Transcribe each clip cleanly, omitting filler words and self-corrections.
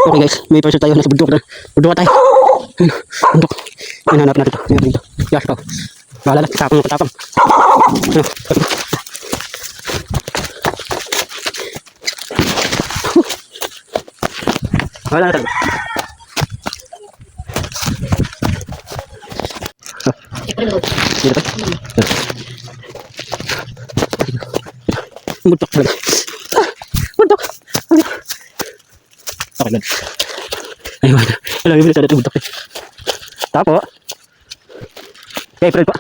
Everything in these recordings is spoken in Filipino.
Okay guys, may person tayo. Nasa bundok na. Bundok tayo. Ayun, bundok. Ayun, hanap natin ito. Ayun, dito. Yes, ito. Bahala na. Tapang. Ayun, tapos. Bahala na tayo. Dito tayo. Bundok talaga. Bundok. Okay lang. Ayun. Alam mo, sa dito bundok eh. Tapo. Okay, Fred pa.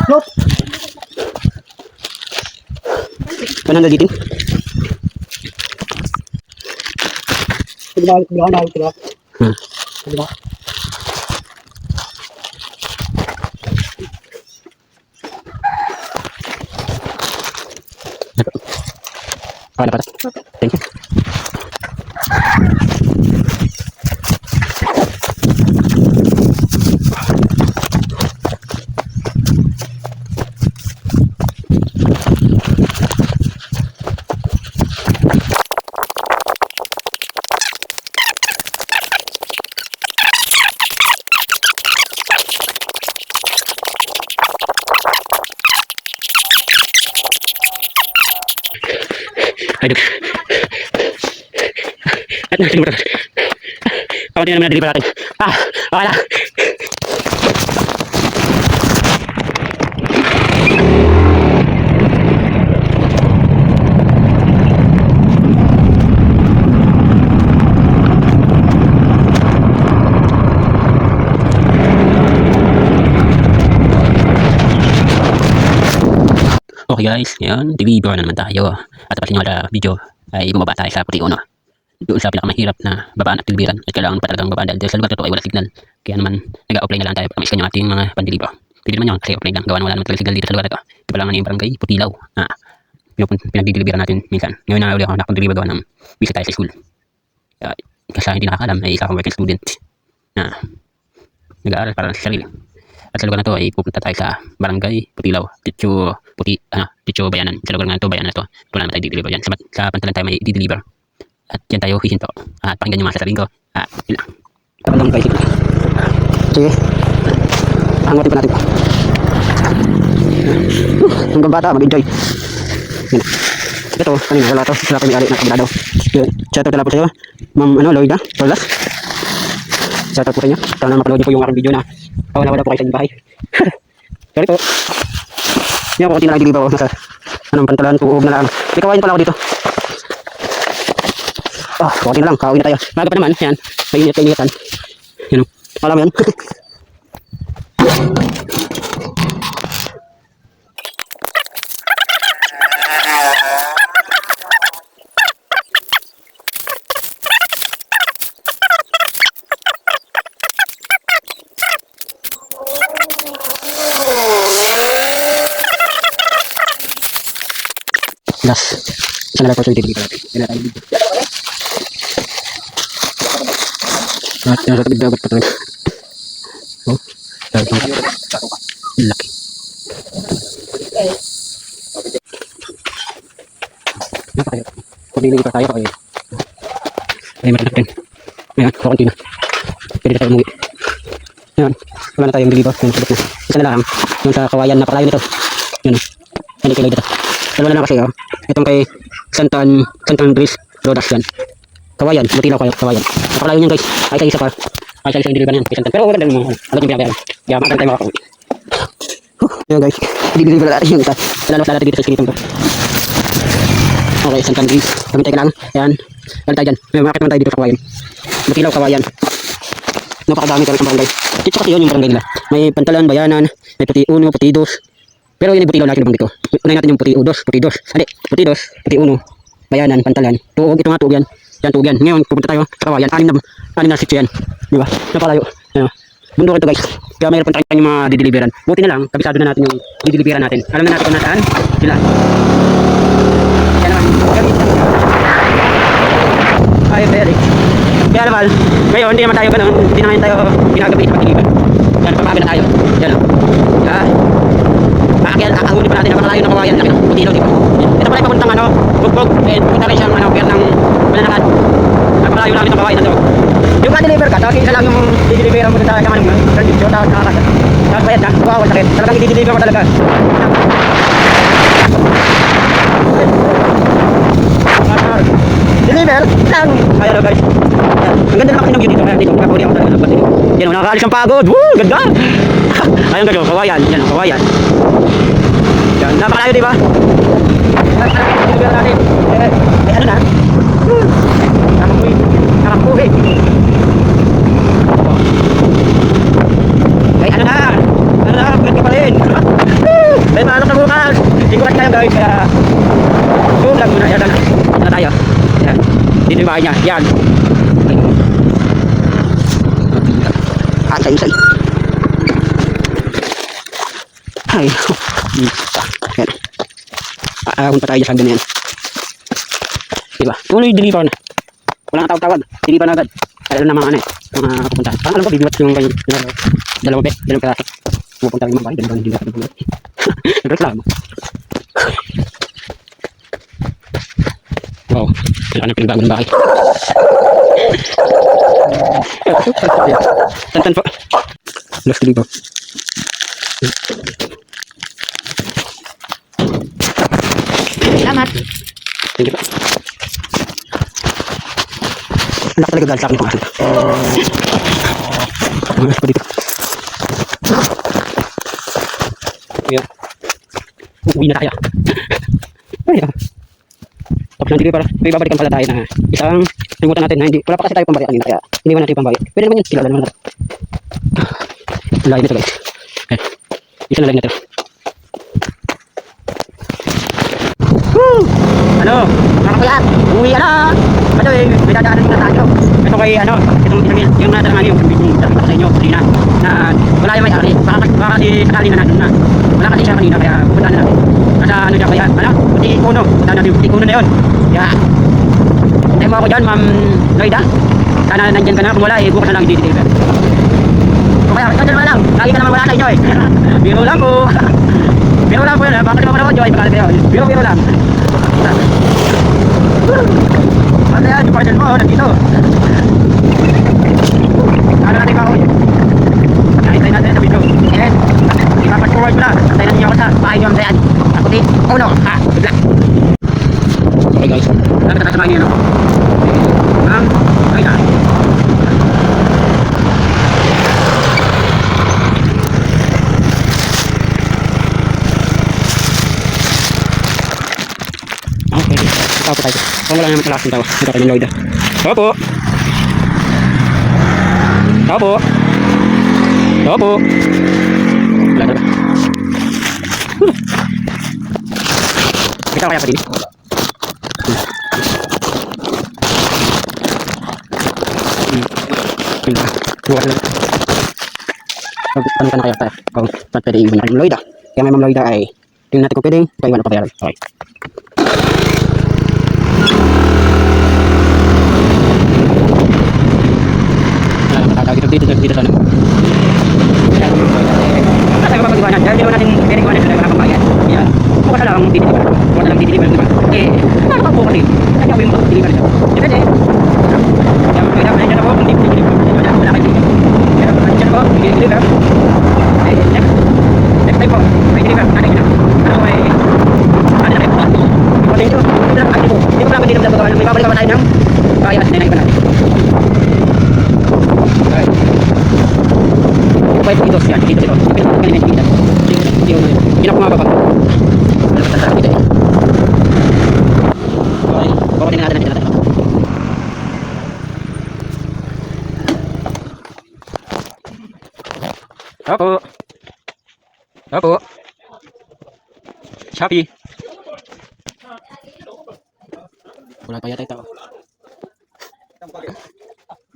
Nope. Paano nagitin? Sige na. Okay na pala. Thank you. Ay, duk. At natin mo ito. Pakunti naman na-deliver natin. Okay na. Okay guys, ngayon, deliver na naman tayo. At tapos nyo na video ay bumaba tayo sa Puti Uno. Doon sa pinakamahirap na babaan at deliveran. At kailangan pa talagang babaan dahil sa lugar na ito ay wala signal. Kaya naman, nag-a-offline na lang tayo para ma-scan yung ating mga pan-deliver. Pwede naman yun kasi offline lang. Gawa na wala naman talagang signal dito sa lugar na ito. Ito pa lang yung barangay Putilaw. Pinag-deliveran natin minsan. Ngayon na uli ako nakapag-deliver gawa ng busy tayo sa school. Kasi hindi nakakalam ay isa akong working student na nag-aaral para sa sarili. At sa lugar na ito ay pupunta tayo sa barangay Putilaw, Ticho Bayanan. Sa lugar na ito, bayanan na ito. Ito naman tayo di-deliver yan. Sa pantalan tayo may di-deliver. At yan tayo hihinto. At pakinggan nyo mga sasabihin ko. Yun lang. Tapos lang tayo. Sige. Hangotin pa natin. Hanggang bata, mag-enjoy. Yan. Ito, kanina, wala ito. Wala kami ali na kabila daw. Shoutout na lang po sa'yo. Ma'am, Lloyda, Rolas. Shoutout po sa inyo. Sana mapanood niyo po yung aking video na wala po kayo sa inyong bahay. Sorry po. Yan ako, konti na lang dilibaw ako nasa pantalan, tuog na lang. May kawain pala ako dito. Konti na lang, kauwi na tayo. Maga pa naman, yan. Mainit-initan. Yan o. Alam yan. Last. Isa na lang po sa dito natin. Yan na tayo dito. At yan sa tabig dagat pa talaga. Dahil pang laki. Napakayo. Kung dinilig pa tayo ay marinap din. Ayan, kakunti na. Pwede na tayo umuwi. Ayan, wala na tayong deliver. Ayan, sabot na. Isa na lang. Yung sa kawayan, napakalayo nito. Yan o. Yan ikilay dito. Dalawa na lang kasi itong kay Santan Dris Rodas yan. Kawayan, Butilaw kayo, kawayan. Napakalayo niyan guys. Ay tayo isa pa. Ay tayo isa yung deliver na yan kay Santan. Pero maganda mo. Alam yung binabayaran. Kaya maganda tayo makakauwi. Ayan guys. I-deliver na natin yung isa. Lalabas na natin dito sa skeleton ko. Okay, Santan Dris. Kamintay ka lang. Ayan. Balik tayo dyan. May makakit naman tayo dito sa kawayan. Butilaw, kawayan. Napakadami talaga ng barangay. Dito kasi yun yung barangay nila. May Pantalan, Bayanan, may Puti Uno, Puti Dos. Pero yun yung Putilaw natin nabanggit ko. Unahin natin yung Puti Dos. Hindi, Puti Dos, Puti Uno, Bayanan, Pantalan. Tuog, ito nga tuog yan. Yan, tuog yan. Ngayon, pupunta tayo sa kawayan. Anim na sityo yan. Diba? Napalayo. Bundok ito guys. Kaya mayroon pa tayong mga dideliveran. Buti na lang, kabisado na natin yung dideliveran natin. Alam na natin kung nasaan sila. Yan naman. Ay, very. Kaya naman, ngayon, hindi naman tayo ganun. Hindi naman tayo pinagabi sa pag-deliver. Yan, papabi na tayo. Yan o. Ahuli pa natin, napakalayo ng kawayan. Laki ng Putilaw, diba? Ito pala yung papuntang Bugbog. Punta rin siyang pier ng Mananakan. Napakalayo namin ng kawayan. lagi isa lang yung i-deliveran mo dun sa ano mo, service yun, tapos nakakasya. Tapos bayad na, wow, sakit. Talagang i-deliver mo talaga. Deliver lang. Ayan o guys. Ayan. Ang ganda naman kasi ng view dito. Ayan dito, kakuri ako talaga ng pati. Yan o, nakakaalis ang pagod. Woo, ganda. Ayan guys o, kawayan. Yan o, kawayan. Yan, napakalayo diba? Deliver natin. Ano na? Nakakuhi. Ay, ano na? Ano na? Kulit ka pa rin. Ay, maanok na bukas. Ikulat kayo guys. Kaya, zoom lang muna. Yan na tayo. Yan. Dito yung bahay niya. Yan. Say. Ay. Yan. Aahon pa tayo sa ganyan. Diba? Tuloy deliver na. Wala nang tawag-tawag. Deliver na agad. Kaya alam na mga ano eh. Mga pupunta. Parang alam ko, bibiwat yung kayo. Dalawang peraso. Pupunta rin mga bahay. Dalawang hindi natin pupunta. Nagreklamo. Wow. Kailangan ng pinagbago ng bahay. Tantan po. Last deliver. Salamat. Thank you po. Ang laki talaga dahil sa akin pangasin. Ang laki pa dito. Ayan. Uuwi na tayo. Ayan. Tapos nandito para may babalikan pala tayo na isang limutan natin na hindi. Wala pa kasi tayo pambayad kanina kaya iniwan natin yung pambayad. Pwede naman yun. Kilala naman natin. Layo nito guys. Ayan. Isa na lang natin. Ano? Nakakayat. Uwi na. Ano eh, may dadaanan din na tayo. Ito kay ano, yung natanangan yung sabi ko sa inyo kanina na wala yung may-ari. Baka kasi sakali na natin na. Wala kasi siya kanina kaya pupunta na natin. Nasa ano siya kaya, ano? Puti Uno. Punta natin yung Puti Uno na yun. Kaya, tayo mo ako dyan, Ma'am Loida. Sana nandyan ka na. Kung wala eh, bukas na lang i-deliver. O kaya, ikaw dyan lang. Lagi ka naman wala sa inyo eh. Biro lang po. Biro lang po yun. Bakit naman ako, Joy? Biro lang. Ano yan, yung parcel mo, nandito. Ano natin pa ako yun? Nakitay natin sa video. Yes. Ipapas forward ko lang. Antay natin ako sa bahay nyo ang sayan. Puti Uno. Ha, good luck. Okay guys. Nakita tayo sa bahay nyo, no? Ay na. Okay. Tao po tayo. Kung wala naman talakas ng tao. Ito kayo ng Lloyd. Tao po. Tao po. Tao po. Wala na ba? Kita kaya pa din. Bukas lang. Ano ka na kaya tayo? Kung saan pwede iwan natin Lloyd. Kaya may Ma'am Lloyd ay tingnan natin kung pwede. Kaya iwan na pabayaran. Okay. Dito sana. Kasi mapapag-iwanan dahil hindi natin pwede-iwanan sa mga pambayad. Yan. Bukas na lang titiliban. Bukas na lang titiliban, diba? Eh, ano pa po kasi? Kaya ako yung titiliban siya. Depende. Kaya magkita pa dyan ako kung titiliban. Wala kayo titiliban. Kaya dyan ako, titiliban. Eh, next time po, titiliban. Ano yun na? Ano may... Ano na kayo? Thank you. Hindi ko lang titiliban sa pagkawan. May babalik pa tayo ng bayad na iba natin. Pwede dito yan, dito. Kanina dito. Hindi ako mababa. Tanda dito. Okay, bawatin natin natin. Opo. Opo. Shopee. Wala pa yata ito.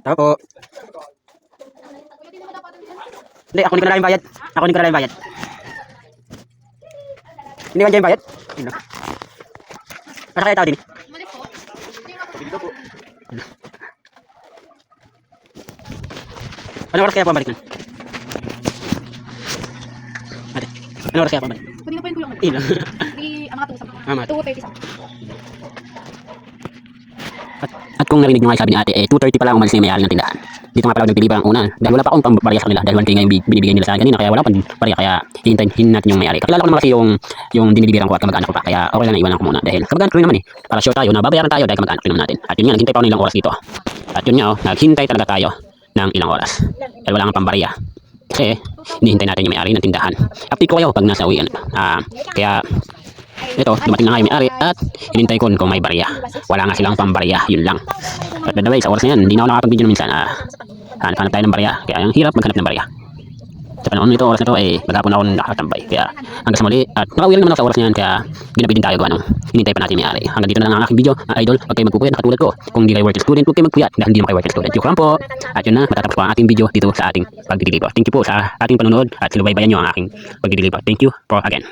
Opo. Hindi, ako hindi ko na lang bayad. Ako hindi ko na lang bayad. Hindi man dyan bayad? Hindi na. Masa kaya tao din? Dito po. Ano oras kaya pambalik nun? Ate, ano oras kaya pambalik? Pwede na po yung kulong. Hindi lang. Mga 2:30 sa. At kung narinig nyo nga sabi ni ate, 2:30 pa lang umalis na yung may-ari ng tindahan. dito nga pala nagpili pa ang una. Dahil wala pa akong pambarya sa kanila. Dahil 1K nga yung binibigay nila sa akin kanina. Kaya wala pang barya. Kaya hihintayin natin yung may-ari. Kakilala ko naman kasi yung diniliberan ko at kamag-anak ko pa. Kaya okay lang na iwanan ko muna. Dahil kamag-anak ko rin naman eh. Para sure tayo na babayaran tayo dahil kamag-anak rin naman natin. At yun nga, naghintay pa ako ng ilang oras dito. At yun nga, naghintay talaga tayo ng ilang oras. Dahil wala nga pambarya. Kasi hinihintay natin yung may-ari ng tindahan. Update ko kayo pag nasa uwian. Kaya ito, dumating na nga yung may-ari at hinintay ko kung may barya. Wala nga silang pambarya, yun lang. At by the way, sa oras na yan, hindi na ako nakapag-video na minsan. Hanap tayo ng barya. Kaya ang hirap maghanap ng barya. Sa panahon nito, oras na ito, maghapon ako nakakatambay. Kaya hanggang sa muli, at nakauwi lang naman ako sa oras na yan. Kaya ginabi din tayo gawa nung hinintay pa natin yung may-ari. Hanggang dito na lang ang aking video, idol. Huwag kayo magpupuyat na katulad ko. Kung hindi kayo working student, huwag kayo magpuyat dahil hindi naman kayo working student. Joke lang po. At yun na, matatapos po ang ating video dito sa ating pagdidilibo. Thank you po sa ating panonood at sinubaybayan nyo ang aking pagdidilibo. Thank you for again.